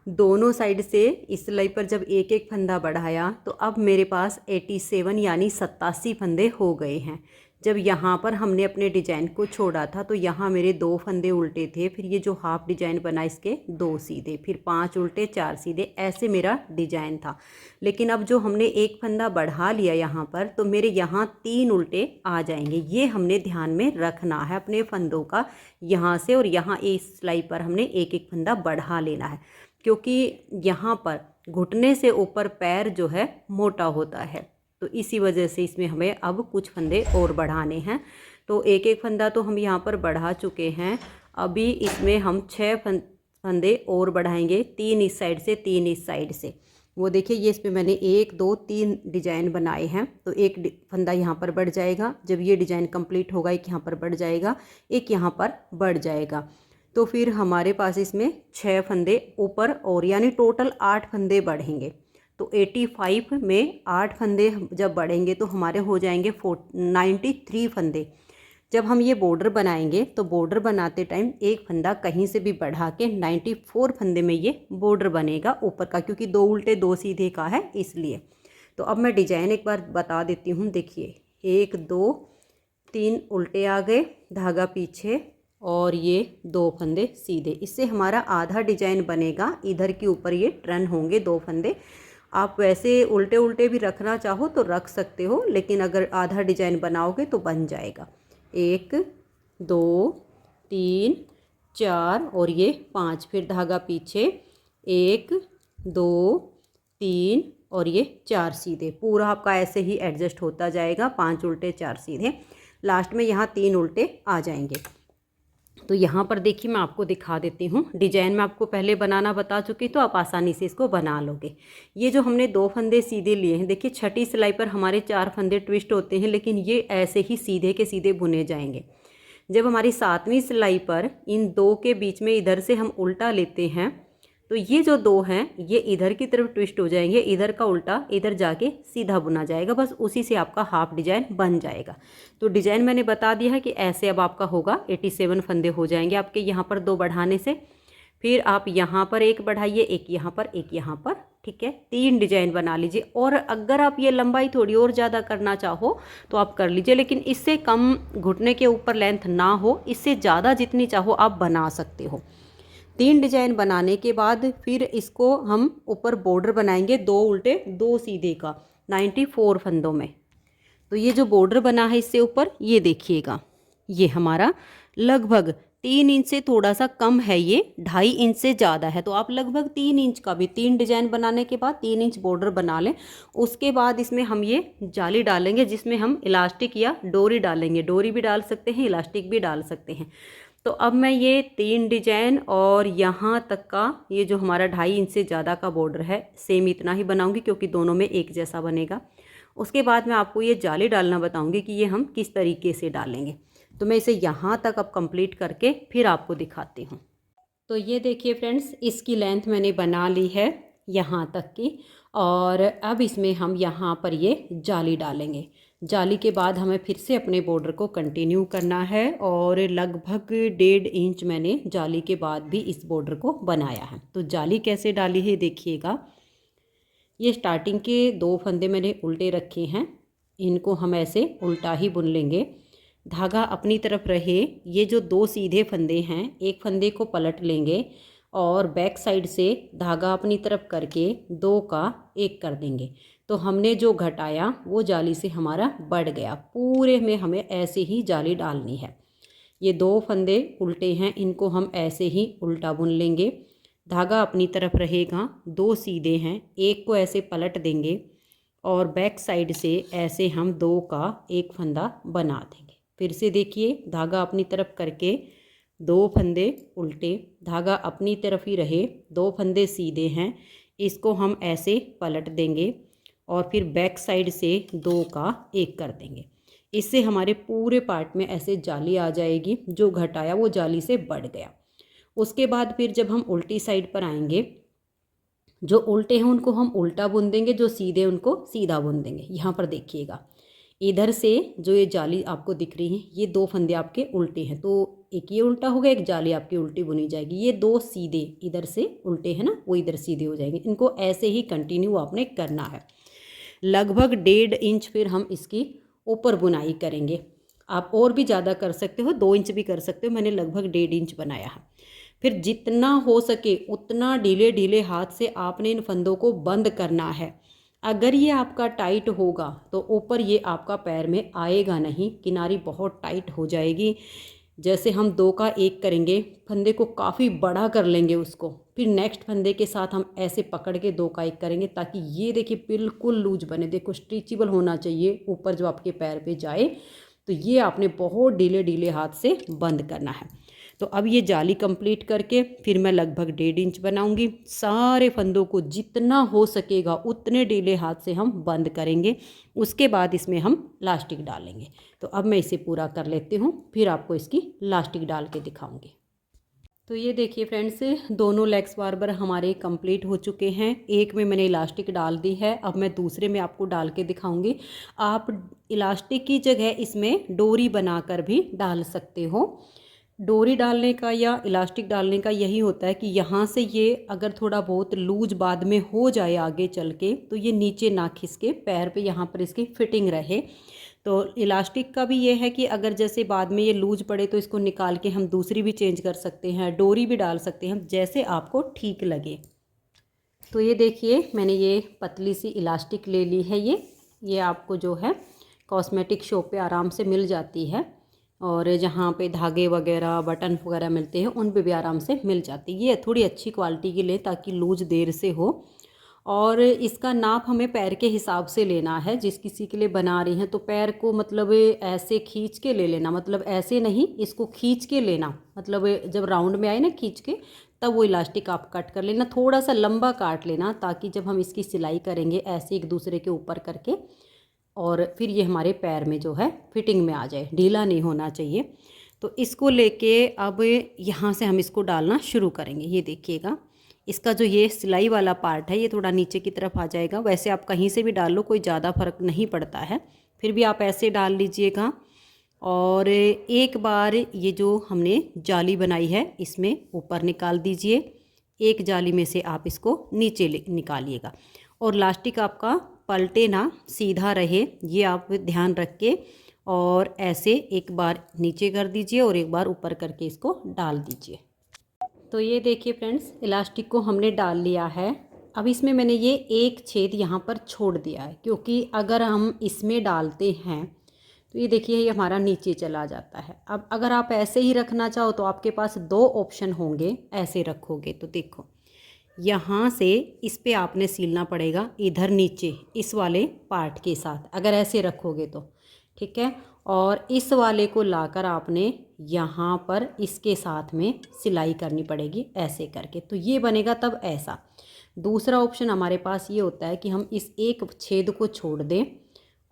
दोनों साइड से इस सिलाई पर जब एक एक फंदा बढ़ाया तो अब मेरे पास 87 यानी 87 फंदे हो गए हैं। जब यहाँ पर हमने अपने डिज़ाइन को छोड़ा था तो यहाँ मेरे 2 फंदे उल्टे थे, फिर ये जो हाफ डिज़ाइन बना इसके 2 सीधे, फिर 5 उल्टे 4 सीधे, ऐसे मेरा डिज़ाइन था। लेकिन अब जो हमने एक फंदा बढ़ा लिया यहाँ पर तो मेरे यहाँ 3 उल्टे आ जाएंगे। ये हमने ध्यान में रखना है अपने फंदों का, यहाँ से और यहाँ इस सिलाई पर हमने एक एक फंदा बढ़ा लेना है, क्योंकि यहाँ पर घुटने से ऊपर पैर जो है मोटा होता है। तो इसी वजह से इसमें हमें अब कुछ फंदे और बढ़ाने हैं। तो एक एक फंदा तो हम यहाँ पर बढ़ा चुके हैं। अभी इसमें हम 6 फंदे और बढ़ाएंगे, 3 इस साइड से 3 इस साइड से। वो देखिए ये इसमें मैंने 1 2 3 डिजाइन बनाए हैं। तो एक फंदा यहाँ पर बढ़ जाएगा, जब ये डिजाइन कंप्लीट होगा एक यहाँ पर बढ़ जाएगा, एक यहाँ पर बढ़ जाएगा। तो फिर हमारे पास इसमें 6 फंदे ऊपर और यानी टोटल 8 फंदे बढ़ेंगे। तो 85 में 8 फंदे जब बढ़ेंगे तो हमारे हो जाएंगे 93 फंदे। जब हम ये बॉर्डर बनाएंगे तो बॉर्डर बनाते टाइम एक फंदा कहीं से भी बढ़ा के 94 फंदे में ये बॉर्डर बनेगा ऊपर का, क्योंकि 2 उल्टे 2 सीधे का है इसलिए। तो अब मैं डिजाइन एक बार बता देती हूँ। देखिए 1 2 3 उल्टे आ गए, धागा पीछे और ये 2 फंदे सीधे। इससे हमारा आधा डिजाइन बनेगा। इधर के ऊपर ये टर्न होंगे 2 फंदे। आप वैसे उल्टे उल्टे भी रखना चाहो तो रख सकते हो, लेकिन अगर आधा डिजाइन बनाओगे तो बन जाएगा। 1 2 3 4 और ये 5, फिर धागा पीछे 1 2 3 और ये 4 सीधे। पूरा आपका ऐसे ही एडजस्ट होता जाएगा, 5 उल्टे 4 सीधे। लास्ट में यहाँ 3 उल्टे आ जाएंगे। तो यहाँ पर देखिए मैं आपको दिखा देती हूँ। डिजाइन में आपको पहले बनाना बता चुकी, तो आप आसानी से इसको बना लोगे। ये जो हमने 2 फंदे सीधे लिए हैं, देखिए छठी सिलाई पर हमारे 4 फंदे ट्विस्ट होते हैं, लेकिन ये ऐसे ही सीधे के सीधे बुने जाएंगे। जब हमारी 7वीं सिलाई पर इन 2 के बीच में इधर से हम उल्टा लेते हैं तो ये जो 2 हैं ये इधर की तरफ ट्विस्ट हो जाएंगे, इधर का उल्टा इधर जाके सीधा बुना जाएगा। बस उसी से आपका हाफ डिजाइन बन जाएगा। तो डिजाइन मैंने बता दिया है कि ऐसे अब आपका होगा। 87 फंदे हो जाएंगे आपके यहाँ पर 2 बढ़ाने से। फिर आप यहाँ पर 1 बढ़ाइए, एक यहाँ पर, एक यहाँ पर, ठीक है। 3 डिजाइन बना लीजिए। और अगर आप ये लंबाई थोड़ी और ज़्यादा करना चाहो तो आप कर लीजिए, लेकिन इससे कम घुटने के ऊपर लेंथ ना हो, इससे ज़्यादा जितनी चाहो आप बना सकते हो। 3 डिजाइन बनाने के बाद फिर इसको हम ऊपर बॉर्डर बनाएंगे 2 उल्टे 2 सीधे का 94 फंदों में। तो ये जो बॉर्डर बना है इससे ऊपर ये देखिएगा, ये हमारा लगभग 3 इंच से थोड़ा सा कम है, ये 2.5 इंच से ज़्यादा है। तो आप लगभग 3 इंच का भी 3 डिजाइन बनाने के बाद 3 इंच बॉर्डर बना लें। उसके बाद इसमें हम ये जाली डालेंगे जिसमें हम इलास्टिक या डोरी डालेंगे। डोरी भी डाल सकते हैं, इलास्टिक भी डाल सकते हैं। तो अब मैं ये 3 डिजाइन और यहाँ तक का ये जो हमारा 2.5 इंच से ज़्यादा का बॉर्डर है सेम इतना ही बनाऊंगी, क्योंकि दोनों में एक जैसा बनेगा। उसके बाद मैं आपको ये जाली डालना बताऊंगी कि ये हम किस तरीके से डालेंगे। तो मैं इसे यहाँ तक अब कंप्लीट करके फिर आपको दिखाती हूँ। तो ये देखिए फ्रेंड्स, इसकी लेंथ मैंने बना ली है यहाँ तक की, और अब इसमें हम यहाँ पर ये जाली डालेंगे। जाली के बाद हमें फिर से अपने बॉर्डर को कंटिन्यू करना है, और लगभग 1.5 इंच मैंने जाली के बाद भी इस बॉर्डर को बनाया है। तो जाली कैसे डाली है देखिएगा। ये स्टार्टिंग के 2 फंदे मैंने उल्टे रखे हैं, इनको हम ऐसे उल्टा ही बुन लेंगे। धागा अपनी तरफ रहे। ये जो 2 सीधे फंदे हैं, एक फंदे को पलट लेंगे और बैक साइड से धागा अपनी तरफ करके 2 का 1 कर देंगे। तो हमने जो घटाया वो जाली से हमारा बढ़ गया। पूरे में हमें ऐसे ही जाली डालनी है। ये 2 फंदे उल्टे हैं, इनको हम ऐसे ही उल्टा बुन लेंगे। धागा अपनी तरफ रहेगा, 2 सीधे हैं, एक को ऐसे पलट देंगे और बैक साइड से ऐसे हम 2 का 1 फंदा बना देंगे। फिर से देखिए, धागा अपनी तरफ करके 2 फंदे उल्टे, धागा अपनी तरफ ही रहे, 2 फंदे सीधे हैं, इसको हम ऐसे पलट देंगे और फिर बैक साइड से 2 का 1 कर देंगे। इससे हमारे पूरे पार्ट में ऐसे जाली आ जाएगी। जो घटाया वो जाली से बढ़ गया। उसके बाद फिर जब हम उल्टी साइड पर आएंगे, जो उल्टे हैं उनको हम उल्टा बुन देंगे, जो सीधे उनको सीधा बुन देंगे। यहाँ पर देखिएगा, इधर से जो ये जाली आपको दिख रही है, ये 2 फंदे आपके उल्टे हैं, तो एक ये उल्टा हो गया, एक जाली आपकी उल्टी बुनी जाएगी। ये 2 सीधे इधर से उल्टे हैं ना, वो इधर सीधे हो जाएंगे। इनको ऐसे ही कंटिन्यू आपने करना है। लगभग 1.5 इंच फिर हम इसकी ऊपर बुनाई करेंगे। आप और भी ज़्यादा कर सकते हो, 2 इंच भी कर सकते हो। मैंने लगभग 1.5 इंच बनाया है। फिर जितना हो सके उतना ढीले ढीले हाथ से आपने इन फंदों को बंद करना है। अगर ये आपका टाइट होगा तो ऊपर ये आपका पैर में आएगा नहीं, किनारी बहुत टाइट हो जाएगी। जैसे हम 2 का 1 करेंगे, फंदे को काफ़ी बड़ा कर लेंगे उसको, फिर नेक्स्ट फंदे के साथ हम ऐसे पकड़ के 2 का 1 करेंगे ताकि ये देखिए बिल्कुल लूज बने। देखो स्ट्रेचेबल होना चाहिए ऊपर जो आपके पैर पे जाए। तो ये आपने बहुत ढीले ढीले हाथ से बंद करना है। तो अब ये जाली कंप्लीट करके फिर मैं लगभग 1.5 इंच बनाऊंगी। सारे फंदों को जितना हो सकेगा उतने ढीले हाथ से हम बंद करेंगे। उसके बाद इसमें हम लास्टिक डालेंगे। तो अब मैं इसे पूरा कर लेती हूँ, फिर आपको इसकी लास्टिक डाल के दिखाऊंगी। तो ये देखिए फ्रेंड्स, दोनों लेग्स बार्बर हमारे कंप्लीट हो चुके हैं। एक में मैंने इलास्टिक डाल दी है, अब मैं दूसरे में आपको डाल के दिखाऊंगी। आप इलास्टिक की जगह इसमें डोरी बनाकर भी डाल सकते हो। डोरी डालने का या इलास्टिक डालने का यही होता है कि यहाँ से ये अगर थोड़ा बहुत लूज बाद में हो जाए आगे चल के, तो ये नीचे ना खिसके, पैर पे यहाँ पर इसकी फिटिंग रहे। तो इलास्टिक का भी ये है कि अगर जैसे बाद में ये लूज पड़े तो इसको निकाल के हम दूसरी भी चेंज कर सकते हैं, डोरी भी डाल सकते हैं, जैसे आपको ठीक लगे। तो ये देखिए मैंने ये पतली सी इलास्टिक ले ली है। ये आपको जो है कॉस्मेटिक शॉप पे आराम से मिल जाती है, और जहाँ पे धागे वगैरह बटन वगैरह मिलते हैं उन पे भी आराम से मिल जाती है। ये थोड़ी अच्छी क्वालिटी की लें ताकि लूज देर से हो। और इसका नाप हमें पैर के हिसाब से लेना है। जिस किसी के लिए बना रही हैं तो पैर को मतलब ऐसे खींच के ले लेना, मतलब ऐसे नहीं, इसको खींच के लेना, मतलब जब राउंड में आए ना खींच के, तब वो इलास्टिक आप कट कर लेना। थोड़ा सा लंबा काट लेना ताकि जब हम इसकी सिलाई करेंगे ऐसे एक दूसरे के ऊपर करके, और फिर ये हमारे पैर में जो है फिटिंग में आ जाए, ढीला नहीं होना चाहिए। तो इसको लेके अब यहाँ से हम इसको डालना शुरू करेंगे। ये देखिएगा, इसका जो ये सिलाई वाला पार्ट है ये थोड़ा नीचे की तरफ आ जाएगा। वैसे आप कहीं से भी डाल लो, कोई ज़्यादा फर्क नहीं पड़ता है, फिर भी आप ऐसे डाल लीजिएगा। और एक बार ये जो हमने जाली बनाई है इसमें ऊपर निकाल दीजिए। एक जाली में से आप इसको नीचे निकालिएगा, और लास्टिक आपका पलटे ना, सीधा रहे, ये आप ध्यान रख के, और ऐसे एक बार नीचे कर दीजिए और एक बार ऊपर करके इसको डाल दीजिए। तो ये देखिए फ्रेंड्स, इलास्टिक को हमने डाल लिया है। अब इसमें मैंने ये एक छेद यहाँ पर छोड़ दिया है, क्योंकि अगर हम इसमें डालते हैं तो ये देखिए ये हमारा नीचे चला जाता है। अब अगर आप ऐसे ही रखना चाहो तो आपके पास 2 ऑप्शन होंगे। ऐसे रखोगे तो देखो यहाँ से इस पे आपने सीलना पड़ेगा, इधर नीचे इस वाले पार्ट के साथ, अगर ऐसे रखोगे तो ठीक है। और इस वाले को लाकर आपने यहाँ पर इसके साथ में सिलाई करनी पड़ेगी ऐसे करके, तो ये बनेगा तब ऐसा। दूसरा ऑप्शन हमारे पास ये होता है कि हम इस एक छेद को छोड़ दें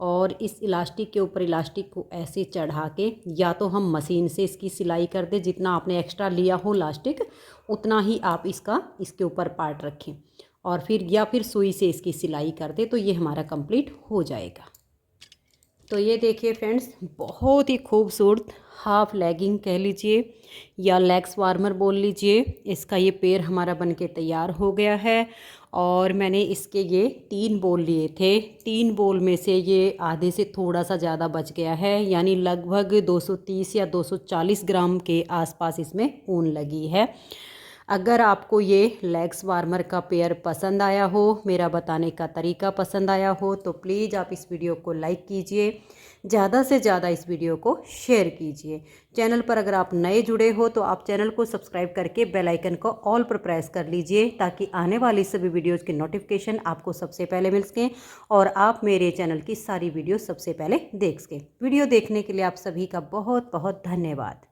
और इस इलास्टिक के ऊपर इलास्टिक को ऐसे चढ़ा के, या तो हम मशीन से इसकी सिलाई कर दें, जितना आपने एक्स्ट्रा लिया हो इलास्टिक उतना ही आप इसके ऊपर पार्ट रखें, और फिर या फिर सुई से इसकी सिलाई कर दें, तो ये हमारा कंप्लीट हो जाएगा। तो ये देखिए फ्रेंड्स, बहुत ही खूबसूरत हाफ लेगिंग कह लीजिए या लेग्स वार्मर बोल लीजिए, इसका ये पैर हमारा बनके तैयार हो गया है। और मैंने इसके ये 3 बोल लिए थे, 3 बोल में से ये आधे से थोड़ा सा ज़्यादा बच गया है, यानी लगभग 230 या 240 ग्राम के आसपास इसमें ऊन लगी है। अगर आपको ये लेग्स वार्मर का पेयर पसंद आया हो, मेरा बताने का तरीका पसंद आया हो, तो प्लीज़ आप इस वीडियो को लाइक कीजिए, ज़्यादा से ज़्यादा इस वीडियो को शेयर कीजिए। चैनल पर अगर आप नए जुड़े हो तो आप चैनल को सब्सक्राइब करके बेल आइकन को ऑल पर प्रेस कर लीजिए, ताकि आने वाली सभी वीडियोज़ की नोटिफिकेशन आपको सबसे पहले मिल सकें और आप मेरे चैनल की सारी वीडियो सबसे पहले देख सकें। वीडियो देखने के लिए आप सभी का बहुत बहुत धन्यवाद।